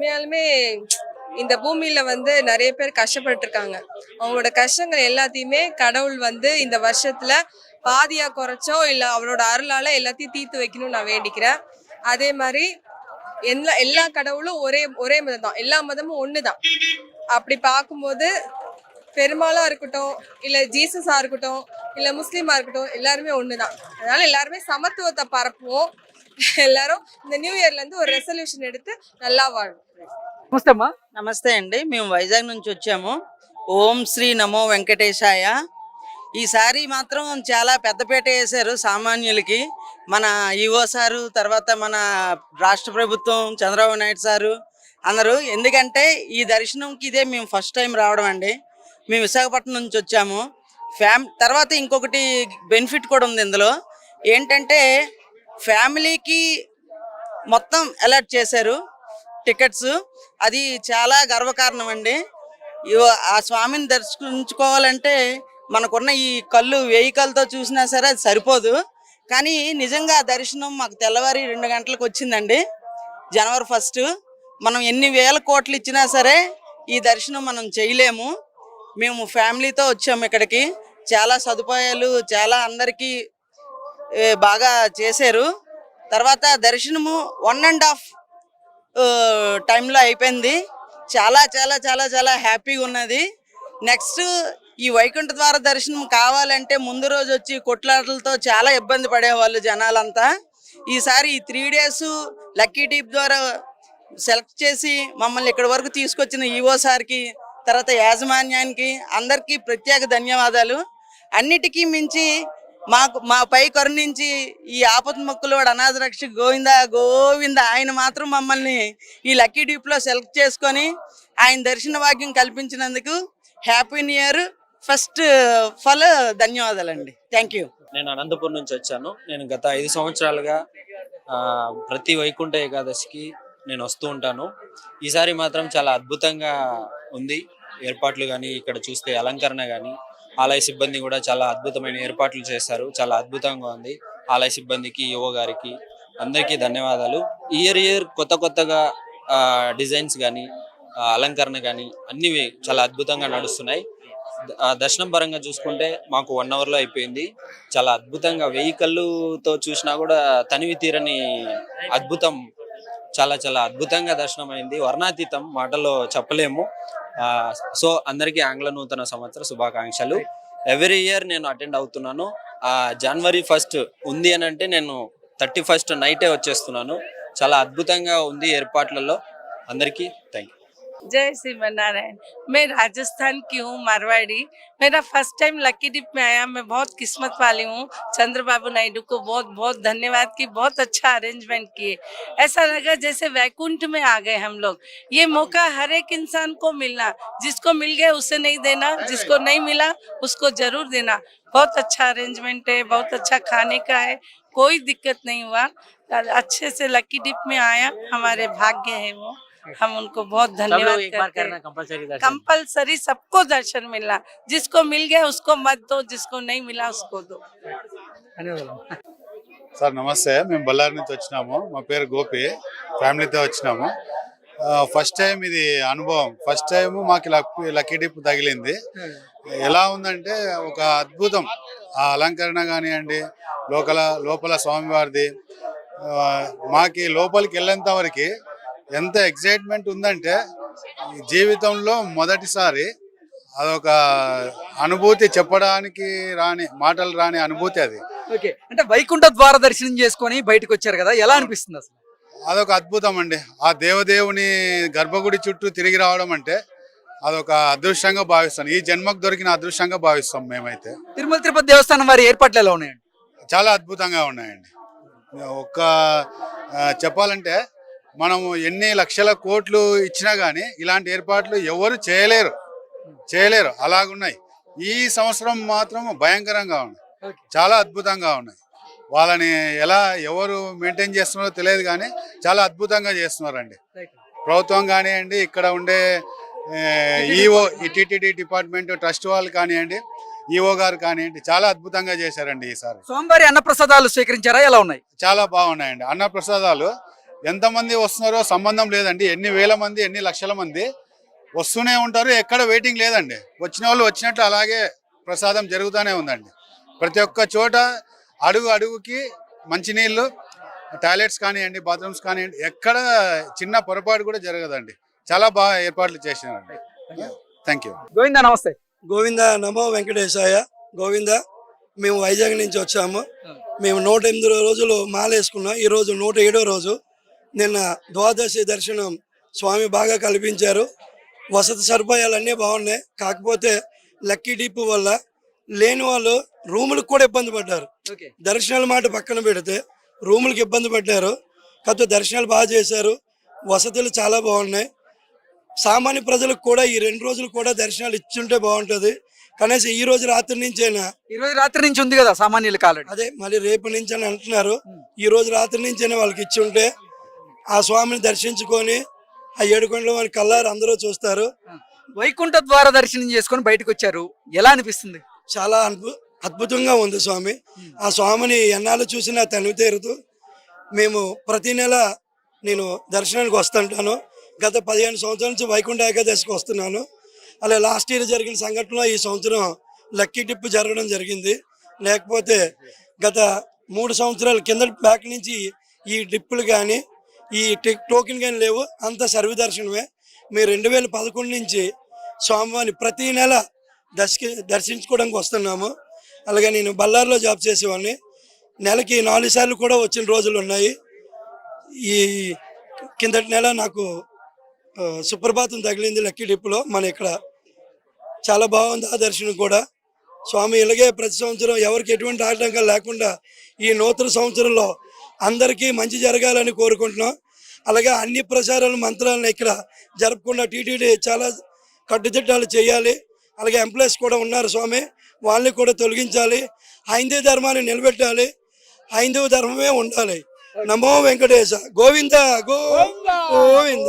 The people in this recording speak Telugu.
உண்மையாலுமே இந்த பூமியில நிறைய பேர் கஷ்டப்பட்டு இருக்காங்க. அவங்களோட கஷ்டங்கள் எல்லாத்தையுமே கடவுள் இந்த வருஷத்துல பாதியா குறைச்சோ இல்ல அவரோட அருளால எல்லாத்தையும் தீர்த்து வைக்கணும்னு நான் வேண்டிக்கிறேன். அதே மாதிரி எல்லா கடவுளும் ஒரே ஒரே மதம் தான், எல்லா மதமும் ஒண்ணுதான். அப்படி பார்க்கும்போது பெருமாளா இருக்கட்டும், இல்ல ஜீசஸா இருக்கட்டும், இல்ல முஸ்லீமா இருக்கட்டும், எல்லாருமே ஒண்ணுதான். அதனால எல்லாருமே சமத்துவத்தை பரப்புவோம். எல்லாரும் இந்த நியூ ఇయర్ல இருந்து ஒரு ரெசல்யூஷன் எடுத்து நல்லா வாழும். నమస్తే అమ్మా. నమస్తే అండి, మేము వైజాగ్ నుంచి వచ్చాము. ఓం శ్రీ నమో వెంకటేశాయ. ఈసారి మాత్రం చాలా పెద్దపేట వేశారు సామాన్యులకి. మన ఈఓ సారు, తర్వాత మన రాష్ట్ర ప్రభుత్వం, చంద్రబాబు నాయుడు సారు అందరూ. ఎందుకంటే ఈ దర్శనంకి ఇదే మేము ఫస్ట్ టైం రావడం అండి. మేము విశాఖపట్నం నుంచి వచ్చాము. తర్వాత ఇంకొకటి బెనిఫిట్ కూడా ఉంది ఇందులో. ఏంటంటే ఫ్యామిలీకి మొత్తం అలర్ట్ చేశారు టికెట్స్. అది చాలా గర్వకారణం అండి. ఆ స్వామిని దర్శించుకోవాలంటే మనకున్న ఈ కళ్ళు 1000 కళ్ళతో చూసినా సరే అది సరిపోదు. కానీ నిజంగా దర్శనం మాకు తెల్లవారి 2 గంటలకు వచ్చిందండి. జనవరి 1. మనం ఎన్ని వేల కోట్లు ఇచ్చినా సరే ఈ దర్శనం మనం చేయలేము. మేము ఫ్యామిలీతో వచ్చాము ఇక్కడికి. చాలా సదుపాయాలు, చాలా అందరికీ బాగా చేశారు. తర్వాత దర్శనము 1.5 టైంలో అయిపోయింది. చాలా చాలా చాలా చాలా హ్యాపీగా ఉన్నది. నెక్స్ట్ ఈ వైకుంఠ ద్వార దర్శనం కావాలంటే ముందు రోజు వచ్చి కొట్లాటలతో చాలా ఇబ్బంది పడేవాళ్ళు జనాలంతా. ఈసారి ఈ 3 days లక్కీ డీప్ ద్వారా సెలెక్ట్ చేసి మమ్మల్ని ఇక్కడి వరకు తీసుకొచ్చిన ఈఓ సార్కి, తర్వాత యాజమాన్యానికి అందరికీ ప్రత్యేక ధన్యవాదాలు. అన్నిటికీ మించి మా పై కరుణించి ఈ ఆపద మొక్కులోడు అనాథ రక్ష గోవింద గోవింద ఆయన మాత్రం మమ్మల్ని ఈ లక్కీ డీప్లో సెలెక్ట్ చేసుకొని ఆయన దర్శన భాగ్యం కల్పించినందుకు హ్యాపీ న్యూ ఇయర్ ఫస్ట్ ఫల్ ధన్యవాదాలండి. Thank you. నేను అనంతపురం నుంచి వచ్చాను. నేను గత 5 సంవత్సరాలుగా ప్రతి వైకుంఠ ఏకాదశికి నేను వస్తూ ఉంటాను. ఈసారి మాత్రం చాలా అద్భుతంగా ఉంది ఏర్పాట్లు. కానీ ఇక్కడ చూస్తే అలంకరణ కానీ ఆలయ సిబ్బంది కూడా చాలా అద్భుతమైన ఏర్పాట్లు చేశారు. చాలా అద్భుతంగా ఉంది. ఆలయ సిబ్బందికి, యువ గారికి అందరికీ ధన్యవాదాలు. ఇయర్ కొత్తగా డిజైన్స్ కానీ అలంకరణ కానీ అన్ని చాలా అద్భుతంగా నడుస్తున్నాయి. దర్శనం పరంగా చూసుకుంటే మాకు 1 hourలో అయిపోయింది. చాలా అద్భుతంగా 1000 కళ్ళుతో చూసినా కూడా తనివి తీరని అద్భుతం. చాలా చాలా అద్భుతంగా దర్శనం అయింది. వర్ణాతీతం, మాటల్లో చెప్పలేము. సో అందరికీ ఆంగ్ల నూతన సంవత్సర శుభాకాంక్షలు. ఎవ్రీ ఇయర్ నేను అటెండ్ అవుతున్నాను. జనవరి 1 ఉంది అని అంటే నేను 31st నైటే వచ్చేస్తున్నాను. చాలా అద్భుతంగా ఉంది ఏర్పాట్లలో. అందరికీ థ్యాంక్ యూ. जय श्रीमन्नारायण। मैं राजस्थान की हूँ, मारवाड़ी। मेरा फर्स्ट टाइम लकी डिप में आया। मैं बहुत किस्मत वाली हूँ। चंद्रबाबू नायडू को बहुत बहुत धन्यवाद कि बहुत अच्छा अरेंजमेंट किए। ऐसा लगा जैसे वैकुंठ में आ गए हम लोग। ये मौका हर एक इंसान को मिलना, जिसको मिल गया उसे नहीं देना, जिसको नहीं मिला उसको जरूर देना। बहुत अच्छा अरेंजमेंट है, बहुत अच्छा खाने का है, कोई दिक्कत नहीं हुआ। अच्छे से लकी डिप में आया, हमारे भाग्य है वो। हम उनको बहुत धन्यवाद करते हैं। कंपलसरी सबको दर्शन मिलना, जिसको मिल गया उसको मत दो, जिसको नहीं मिला उसको दो। సార్ నమస్తే. మేము బళ్ళారి నుంచి వచ్చినాము. మా పేరు గోపి. ఫ్యామిలీతో వచ్చినాము. ఫస్ట్ టైం ఇది అనుభవం. ఫస్ట్ టైం మాకు లక్కీ డిప్ తగిలింది. ఎలా ఉందంటే ఒక అద్భుతం. ఆ అలంకరణ కానివ్వండి, లోపల స్వామివారిది, మాకి లోపలికి వెళ్ళేంత వరకు ఎంత ఎక్సైట్మెంట్ ఉందంటే జీవితంలో మొదటిసారి అదొక అనుభూతి, చెప్పడానికి మాటలు రాని అనుభూతి అది. ఓకే, అంటే వైకుంఠ ద్వార దర్శనం చేసుకొని బయటకు వచ్చారు కదా, ఎలా అనిపిస్తుంది అసలు? అదొక అద్భుతం అండి. ఆ దేవదేవుని గర్భగుడి చుట్టూ తిరిగి రావడం అంటే అదొక అదృష్టంగా భావిస్తాం. ఈ జన్మకు దొరికిన అదృష్టంగా భావిస్తాం మేమైతే. తిరుమల తిరుపతి దేవస్థానం వారి ఏర్పాట్లు ఎలా ఉన్నాయండి? చాలా అద్భుతంగా ఉన్నాయండి. చెప్పాలంటే మనము ఎన్ని లక్షల కోట్లు ఇచ్చినా కానీ ఇలాంటి ఏర్పాట్లు ఎవరు చేయలేరు అలాగున్నాయి. ఈ సంవత్సరం మాత్రం భయంకరంగా ఉన్నాయి. చాలా అద్భుతంగా ఉన్నాయి. వాళ్ళని ఎవరు మెయింటైన్ చేస్తున్నారో తెలియదు కానీ చాలా అద్భుతంగా చేస్తున్నారండి. ప్రభుత్వం కానివ్వండి, ఇక్కడ ఉండే ఈఓ, టీటీడీ డిపార్ట్మెంట్ ట్రస్ట్ వాళ్ళు కానివ్వండి, ఈఓ గారు కానివ్వండి, చాలా అద్భుతంగా చేశారండి. ఈసారి సోమవారి అన్నప్రసాదాలు స్వీకరించారా, ఎలా ఉన్నాయి? చాలా బాగున్నాయండి అన్నప్రసాదాలు. ఎంతమంది వస్తున్నారో సంబంధం లేదండి. ఎన్ని వేల మంది, ఎన్ని లక్షల మంది వస్తూనే ఉంటారు. ఎక్కడ వెయిటింగ్ లేదండి. వచ్చిన వాళ్ళు వచ్చినట్లు అలాగే ప్రసాదం జరుగుతూనే ఉందండి. ప్రతి ఒక్క చోట అడుగు అడుగుకి మంచినీళ్ళు, టాయిలెట్స్ కానివ్వండి, బాత్రూమ్స్ కానివ్వండి, ఎక్కడ చిన్న పొరపాటు కూడా జరగదండి. చాలా బాగా ఏర్పాట్లు చేసినారండి. Thank you. గోవిందా నమస్తే. గోవింద నమో వెంకటేశాయ. గోవింద, మేము వైజాగ్ నుంచి వచ్చాము. మేము 108 రోజులు మాల వేసుకున్నాం. ఈరోజు 107వ రోజు. నిన్న ద్వాదశి దర్శనం స్వామి బాగా కల్పించారు. వసతి సదుపాయాలు అన్నీ బాగున్నాయి. కాకపోతే లక్కీ డిప్ వల్ల లేని వాళ్ళు రూములకు కూడా ఇబ్బంది పడ్డారు. ఓకే. దర్శనాల మాట పక్కన పెడితే రూములకు ఇబ్బంది పడ్డారు. కాకపోతే దర్శనాలు బాగా చేశారు. వసతులు చాలా బాగున్నాయి. సామాన్య ప్రజలకు కూడా ఈ 2 రోజులు కూడా దర్శనాలు ఇచ్చుంటే బాగుంటుంది. కనీసం ఈ రోజు రాత్రి నుంచైనా, ఈ రోజు రాత్రి నుంచి ఉంది కదా సామాన్యులకు ఆల్రెడీ. అదే మళ్ళీ రేపు నుంచి అని అంటున్నారు. ఈ రోజు రాత్రి నుంచైనా వాళ్ళకి ఇచ్చి ఉంటే ఆ స్వామిని దర్శించుకొని ఆ ఏడుకొండలో వాళ్ళ కల్లారు అందరూ చూస్తారు. వైకుంఠ ద్వార దర్శనం చేసుకొని బయటకు వచ్చారు, ఎలా అనిపిస్తుంది? చాలా అద్భుతంగా ఉంది స్వామి. ఆ స్వామిని ఎన్నాళ్ళు చూసినా తనివి తీరుతూ మేము ప్రతి నెల నేను దర్శనానికి వస్తుంటాను. గత 15 సంవత్సరాల నుంచి వైకుంఠ ఏకాదశికి వస్తున్నాను. అలా లాస్ట్ ఇయర్ జరిగిన సంఘటనలో ఈ సంవత్సరం లక్కీ డిప్ జరగడం జరిగింది. లేకపోతే గత 3 సంవత్సరాల కింద బ్యాక్ నుంచి ఈ డిప్పులు కానీ ఈ టోకెన్ కానీ లేవు. అంత సర్వ దర్శనమే. మేము 2011 నుంచి స్వామివారిని ప్రతి నెల దర్శించుకోవడానికి వస్తున్నాము. అలాగే నేను బళ్ళారిలో జాబ్ చేసేవాడిని. నెలకి 4 సార్లు కూడా వచ్చిన రోజులు ఉన్నాయి. ఈ కిందటి నెల నాకు సుప్రభాతం తగిలింది లక్కీ డిప్లో. మన ఇక్కడ చాలా బాగుంది ఆ దర్శనం కూడా. స్వామి ఇలాగే ప్రతి సంవత్సరం ఎవరికి ఎటువంటి ఆటంకాలు లేకుండా ఈ నూతన సంవత్సరంలో అందరికీ మంచి జరగాలని కోరుకుంటున్నాం. అలాగే అన్ని ప్రచారాలు మంత్రాలను ఇక్కడ జరపకుండా టీటీడీ చాలా కట్టుదిట్టాలు చేయాలి. అలాగే ఎంప్లాయీస్ కూడా ఉన్నారు స్వామి, వాళ్ళని కూడా తొలగించాలి. హైందవ ధర్మాన్ని నిలబెట్టాలి. హైందవ ధర్మమే ఉండాలి. నమో వెంకటేశ. గోవింద గోవింద.